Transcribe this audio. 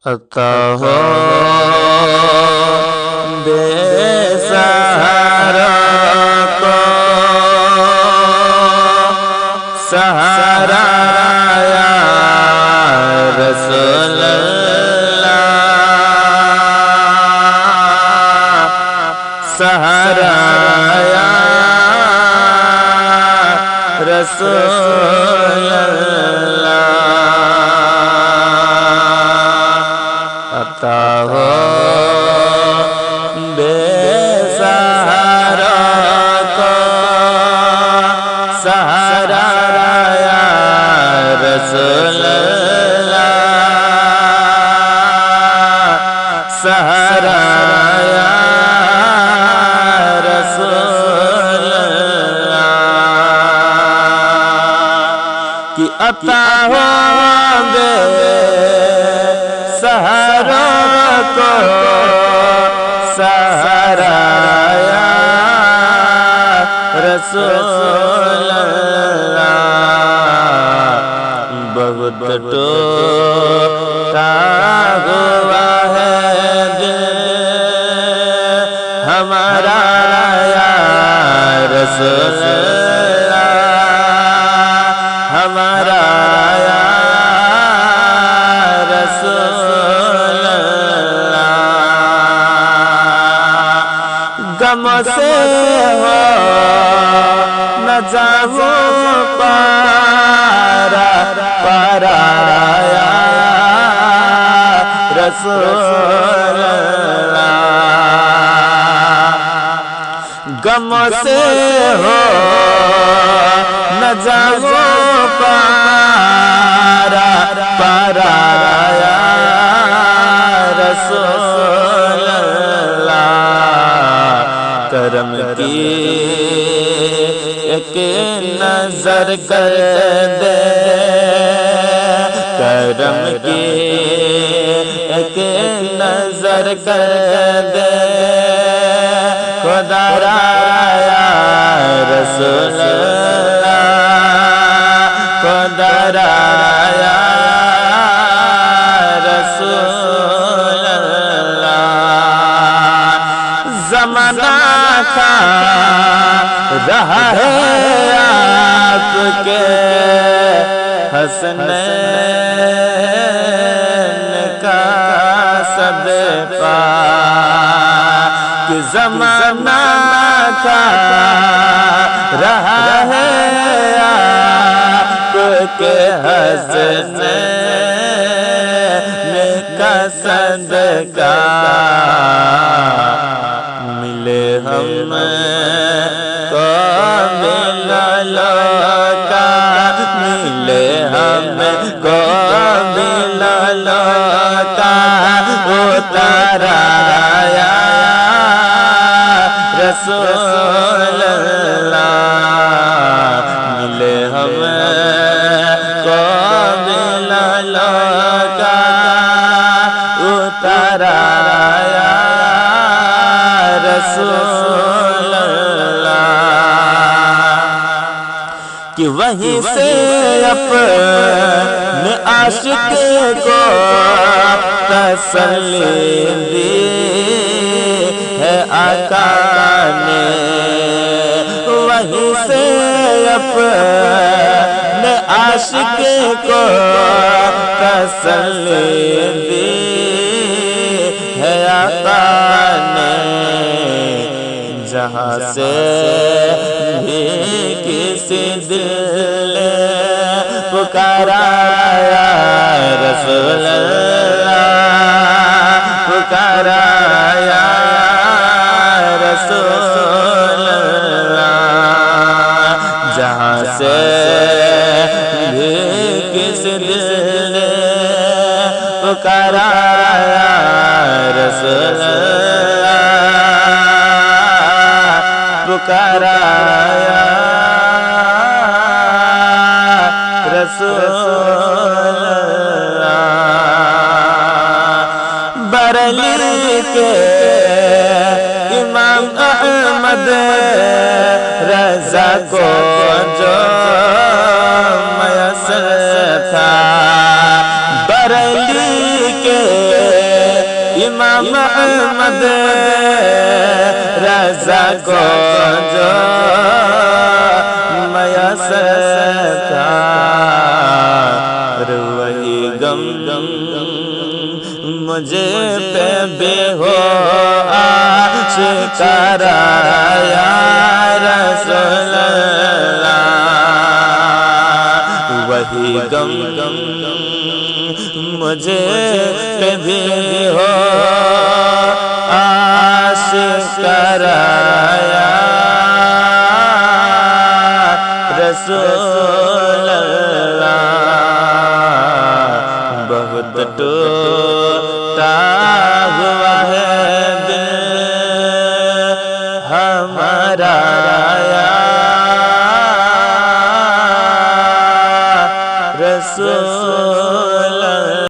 عطا ہو بے سہارا کو سہارا یا رسول اللہ، سہارا یا رسول اللہ، عطا ہو بے سہارا کو سہارا یا رسول اللہ، سہارا یا رسول اللہ، کہ عطا ہو بے سہارا کو سہارا یا رسول اللہ، بہت ٹوٹا ہوا ہے دل ہمارا یا رسول اللہ، ہمارا یا رسول اللہ، غم سے ہو نہ جاؤں پارا پارا یا رسول اللہ، غم سے ہو نہ جاؤں پارا پارا یا رسول اللہ، کرم کی ایک نظر کر دے، کرم کی ایک نظر کر دے خدا را یا رسول اللہ، خدا را یا رسول اللہ، زمانہ کھا رہا ہے آپ کے حسنین کا صدقہ، کہ زمانہ کھا رہا ہے آپ کے حسنین کا صدقہ، ملے ہم کو ملالوں کا، ملے ہم کو ملالوں کا اتارا یا رسول اللہ، ملے ہم کو ملالوں کا اتارا یا رسول اللہ، کہ وہیں سے اپنے عاشق کو تسلی دی ہے آقا نے، وہیں سے اپنے عاشق کو تسلی دی ہے آقا نے، جہاں سے بھی کسی دل نے پکارا یا رسول اللہ، پکارا یا رسول اللہ، جہاں سے بھی کسی دل نے پکارا یا رسول اللہ، پکارا یا رسول اللہ، بریلی کے امام احمد رضا کو جو میسر تھا، بریلی کے امام احمد رضا کو جو میسر تھا، وہی غم مجھے پہ بھی ہو آشکارا یا رسول اللہ، وہی غم مجھے پہ بھی ہو آشکارا یا رسول اللہ، بہت ٹوٹا